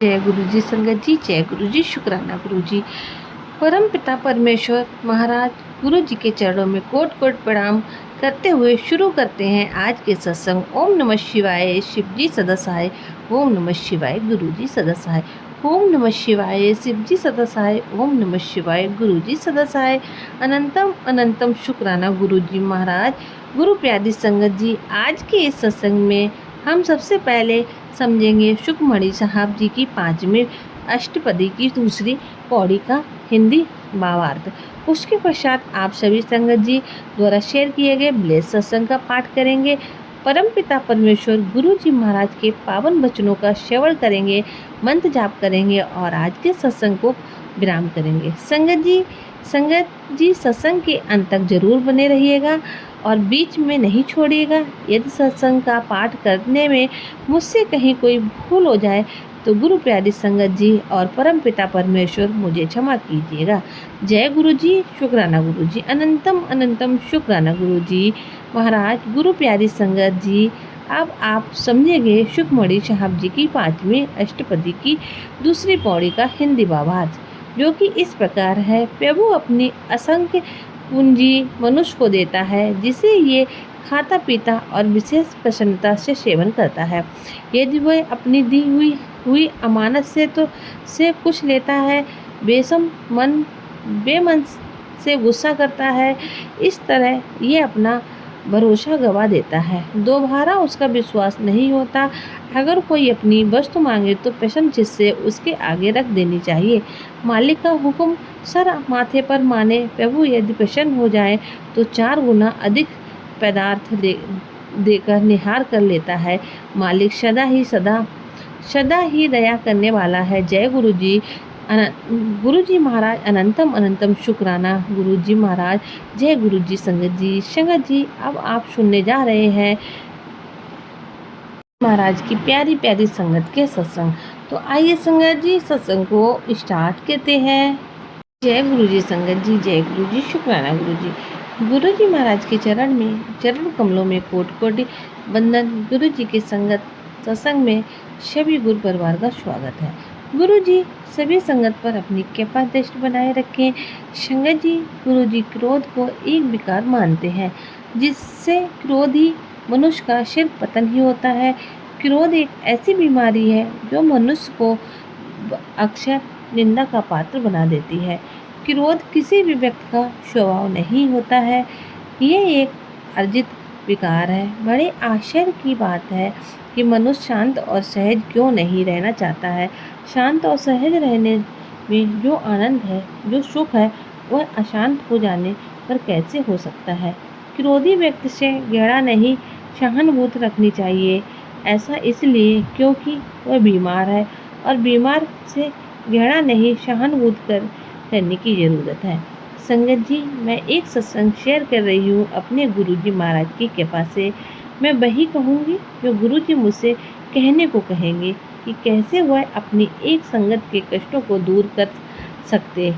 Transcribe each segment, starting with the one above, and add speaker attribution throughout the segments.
Speaker 1: जय गुरु जी संगत जी, जय गुरु जी, शुक्राना गुरु जी। परम पिता परमेश्वर महाराज गुरु जी के चरणों में कोट कोट प्रणाम करते हुए शुरू करते हैं आज के सत्संग। ओम नमः शिवाय, शिव जी सदा सहाय। ओम नमः शिवाय, गुरु जी सदा सहाय। ओम नमः शिवाय, शिव जी सदा सहाय। ओम नमः शिवाय, गुरु जी सदा सहाय। अनंतम अनंतम शुक्राना गुरु जी महाराज। गुरु प्यारी संगत जी, आज के इस सत्संग में हम सबसे पहले समझेंगे सुखमणि साहब जी की 5वीं अष्टपदी की दूसरी पौड़ी का हिंदी भावार्थ। उसके पश्चात आप सभी संगत जी द्वारा शेयर किए गए ब्लेस सत्संग का पाठ करेंगे। परम पिता परमेश्वर गुरु जी महाराज के पावन वचनों का श्रवण करेंगे, मंत्र जाप करेंगे और आज के सत्संग को विराम करेंगे। संगत जी सत्संग के अंत तक जरूर बने रहिएगा और बीच में नहीं छोड़िएगा। यदि सत्संग का पाठ करने में मुझसे कहीं कोई भूल हो जाए तो गुरु प्यारी संगत जी और परम पिता परमेश्वर मुझे क्षमा कीजिएगा। जय गुरु जी, शुक्राना गुरु जी, अनंतम अनंतम शुक्राना गुरु जी महाराज। गुरु प्यारी संगत जी, अब आप समझेंगे सुखमणि साहब जी की 5वीं अष्टपदी की दूसरी पौड़ी का हिंदी भावार्थ, जो कि इस प्रकार है। प्रभु अपनी असंख्य पूंजी मनुष्य को देता है, जिसे ये खाता पीता और विशेष प्रसन्नता से सेवन करता है। यदि वह अपनी दी हुई अमानत से कुछ लेता है, बेमन से गुस्सा करता है, इस तरह ये अपना भरोसा गवा देता है। दोबारा उसका विश्वास नहीं होता। अगर कोई अपनी वस्तु मांगे तो प्रसन्न चित्त से उसके आगे रख देनी चाहिए। मालिक का हुक्म सर माथे पर माने। प्रभु यदि प्रसन्न हो जाए तो 4 गुना अधिक पदार्थ देकर निहार कर लेता है। मालिक सदा ही दया करने वाला है। जय गुरु जी। गुरु जी महाराज, अनंतम अनंतम शुक्राना गुरु जी महाराज। जय गुरु जी संगत जी, अब आप सुनने जा रहे हैं महाराज की प्यारी प्यारी संगत के सत्संग। तो आइए संगत जी सत्संग को स्टार्ट करते हैं। जय गुरु जी संगत जी, जय गुरु जी, शुक्राना गुरु जी। गुरु जी महाराज के चरण कमलों में कोटि कोटि वंदन। गुरु जी के संगत सत्संग में सभी गुरु परिवार का स्वागत है। गुरु जी सभी संगत पर अपनी कृपा दृष्टि बनाए रखें। संगत जी, गुरु जी क्रोध को एक विकार मानते हैं, जिससे क्रोधी मनुष्य का सिर पतन ही होता है। क्रोध एक ऐसी बीमारी है जो मनुष्य को अक्सर निंदा का पात्र बना देती है। क्रोध किसी भी व्यक्ति का स्वभाव नहीं होता है, ये एक अर्जित विकार है। बड़े आश्चर्य की बात है कि मनुष्य शांत और सहज क्यों नहीं रहना चाहता है। शांत और सहज रहने में जो आनंद है, जो सुख है, वह अशांत हो जाने पर कैसे हो सकता है। क्रोधी व्यक्ति से गहरा नहीं सहानुभूति रखनी चाहिए। ऐसा इसलिए क्योंकि वह बीमार है और बीमार से गहरा नहीं सहानुभूति करने की ज़रूरत है। संगत जी, मैं एक सत्संग शेयर कर रही हूँ अपने गुरु जी महाराज की कृपा से। मैं वही कहूँगी जो गुरु जी मुझसे कहने को कहेंगे कि कैसे वह अपनी एक संगत के कष्टों को दूर कर सकते,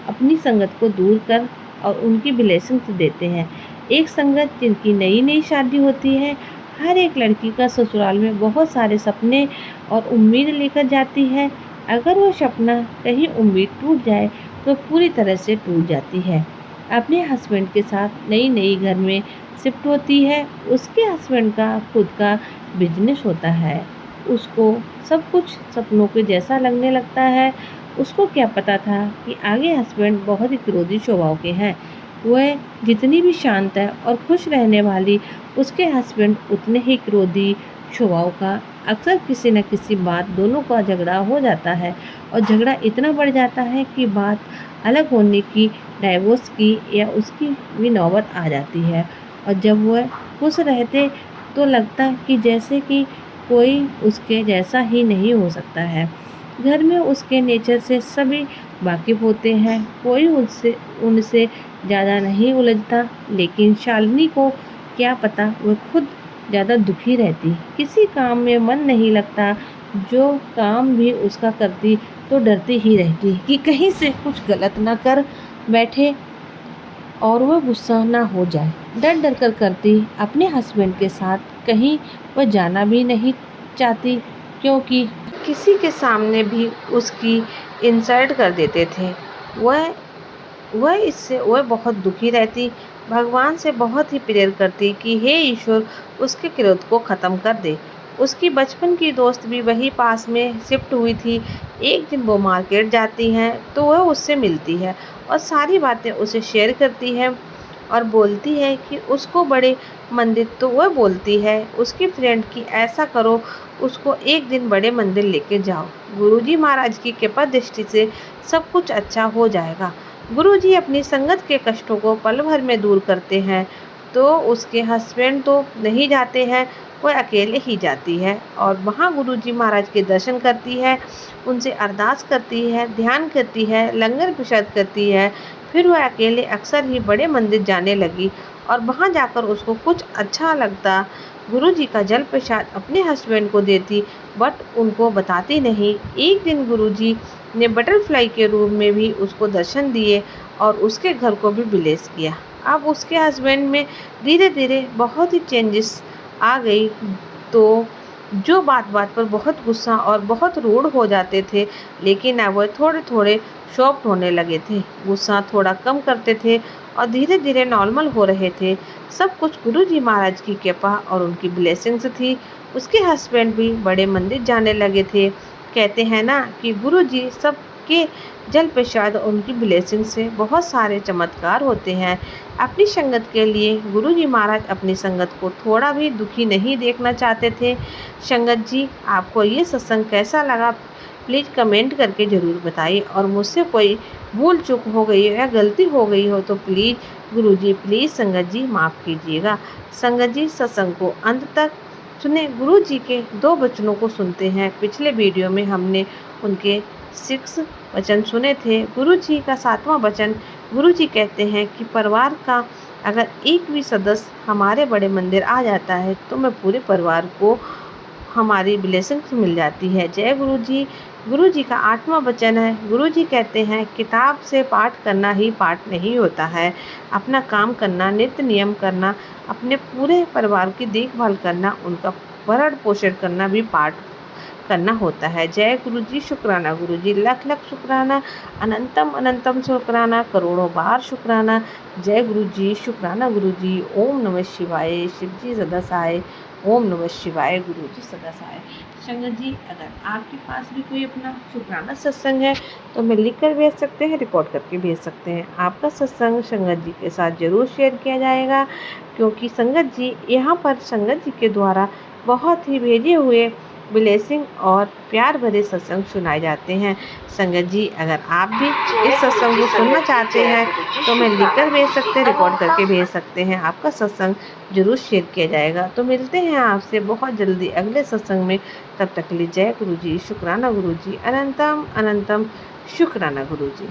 Speaker 1: अपनी संगत को दूर कर और उनकी ब्लेसिंग्स देते हैं। एक संगत जिनकी नई शादी होती है, हर एक लड़की का ससुराल में बहुत सारे सपने और उम्मीद लेकर जाती है। अगर वो सपना कहीं उम्मीद टूट जाए तो पूरी तरह से टूट जाती है। अपने हस्बैंड के साथ नई घर में शिफ्ट होती है। उसके हस्बैंड का खुद का बिजनेस होता है। उसको सब कुछ सपनों के जैसा लगने लगता है। उसको क्या पता था कि आगे हस्बैंड बहुत ही क्रोधी स्वभाव के हैं। वह जितनी भी शांत है और खुश रहने वाली, उसके हस्बैंड उतने ही क्रोधी स्वभाव का। अक्सर किसी न किसी बात दोनों का झगड़ा हो जाता है और झगड़ा इतना बढ़ जाता है कि बात अलग होने की, डाइवोर्स की या उसकी भी नौबत आ जाती है। और जब वह खुश रहते तो लगता कि जैसे कि कोई उसके जैसा ही नहीं हो सकता है। घर में उसके नेचर से सभी वाकिफ होते हैं, कोई उनसे ज़्यादा नहीं उलझता। लेकिन शालिनी को क्या पता, वह खुद ज़्यादा दुखी रहती, किसी काम में मन नहीं लगता। जो काम भी उसका करती तो डरती ही रहती कि कहीं से कुछ गलत ना कर बैठे और वह गुस्सा ना हो जाए। डर डर कर करती। अपने हस्बैंड के साथ कहीं वह जाना भी नहीं चाहती क्योंकि किसी के सामने भी उसकी इंसल्ट कर देते थे। वह वह बहुत दुखी रहती, भगवान से बहुत ही प्रेयर करती कि हे ईश्वर, उसके क्रोध को ख़त्म कर दे। उसकी बचपन की दोस्त भी वही पास में शिफ्ट हुई थी। एक दिन वो मार्केट जाती हैं तो वह उससे मिलती है और सारी बातें उसे शेयर करती है और बोलती है कि उसको बड़े मंदिर, तो वह बोलती है उसकी फ्रेंड की ऐसा करो, उसको एक दिन बड़े मंदिर लेके जाओ। गुरुजी महाराज की कृपा दृष्टि से सब कुछ अच्छा हो जाएगा। गुरुजी अपनी संगत के कष्टों को पल भर में दूर करते हैं। तो उसके हस्बैंड तो नहीं जाते हैं, वह अकेले ही जाती है और वहाँ गुरुजी महाराज के दर्शन करती है, उनसे अरदास करती है, ध्यान करती है, लंगर प्रसाद करती है। फिर वह अकेले अक्सर ही बड़े मंदिर जाने लगी और वहाँ जाकर उसको कुछ अच्छा लगता। गुरुजी का जल प्रसाद अपने हस्बैंड को देती, बट उनको बताती नहीं। एक दिन गुरुजी ने बटरफ्लाई के रूप में भी उसको दर्शन दिए और उसके घर को भी ब्लेस किया। अब उसके हस्बैंड में धीरे धीरे बहुत ही चेंजेस आ गई। तो जो बात बात पर बहुत गुस्सा और बहुत रूड हो जाते थे, लेकिन अब वह थोड़े थोड़े सॉफ्ट होने लगे थे, गुस्सा थोड़ा कम करते थे और धीरे धीरे नॉर्मल हो रहे थे। सब कुछ गुरुजी महाराज की कृपा और उनकी ब्लेसिंग्स थी। उसके हस्बैंड भी बड़े मंदिर जाने लगे थे। कहते हैं ना कि गुरुजी सबके जल प्रसाद और उनकी ब्लेसिंग से बहुत सारे चमत्कार होते हैं। अपनी संगत के लिए गुरुजी महाराज अपनी संगत को थोड़ा भी दुखी नहीं देखना चाहते थे। संगत जी, आपको ये सत्संग कैसा लगा, प्लीज़ कमेंट करके ज़रूर बताइए और मुझसे कोई भूल चूक हो गई हो या गलती हो गई हो तो प्लीज़ गुरुजी, प्लीज़ संगत जी माफ़ कीजिएगा। संगत जी, सत्संग को अंत तक सुने, गुरुजी के 2 वचनों को सुनते हैं। पिछले वीडियो में हमने उनके 6 वचन सुने थे। गुरुजी का 7वां वचन, गुरुजी कहते हैं कि परिवार का अगर एक भी सदस्य हमारे बड़े मंदिर आ जाता है तो मैं पूरे परिवार को हमारी ब्लेसिंग्स मिल जाती है। जय गुरुजी। गुरुजी का 8वां वचन है, गुरुजी कहते हैं किताब से पाठ करना ही पाठ नहीं होता है, अपना काम करना, नित्य नियम करना, अपने पूरे परिवार की देखभाल करना, उनका भरण पोषण करना भी पाठ करना होता है। जय गुरुजी। शुक्राना गुरुजी, लख लख शुक्राना, अनंतम अनंतम शुक्राना, करोड़ों बार शुक्राना। जय गुरुजी। शुक्राना गुरुजी। ओम नमः शिवाय। शिवजी सदा सहाय। ओम नमः शिवाय। गुरुजी सदा सहाय। संगत जी, अगर आपके पास भी कोई अपना शुक्राना सत्संग है तो मैं लिख कर भेज सकते हैं, रिकॉर्ड करके भेज सकते हैं। आपका सत्संग संगत जी के साथ ज़रूर शेयर किया जाएगा, क्योंकि संगत जी यहाँ पर संगत जी के द्वारा बहुत ही भेजे हुए ब्लेसिंग और प्यार भरे सत्संग सुनाए जाते हैं। संगत जी, अगर आप भी इस सत्संग को सुनना चाहते हैं तो मैं लिखकर भेज सकते हैं, रिकॉर्ड करके भेज सकते हैं। आपका सत्संग जरूर शेयर किया जाएगा। तो मिलते हैं आपसे बहुत जल्दी अगले सत्संग में। तब तक के लिए जय गुरुजी। शुक्राना गुरुजी। अनंतम अनंतम शुक्राना गुरुजी।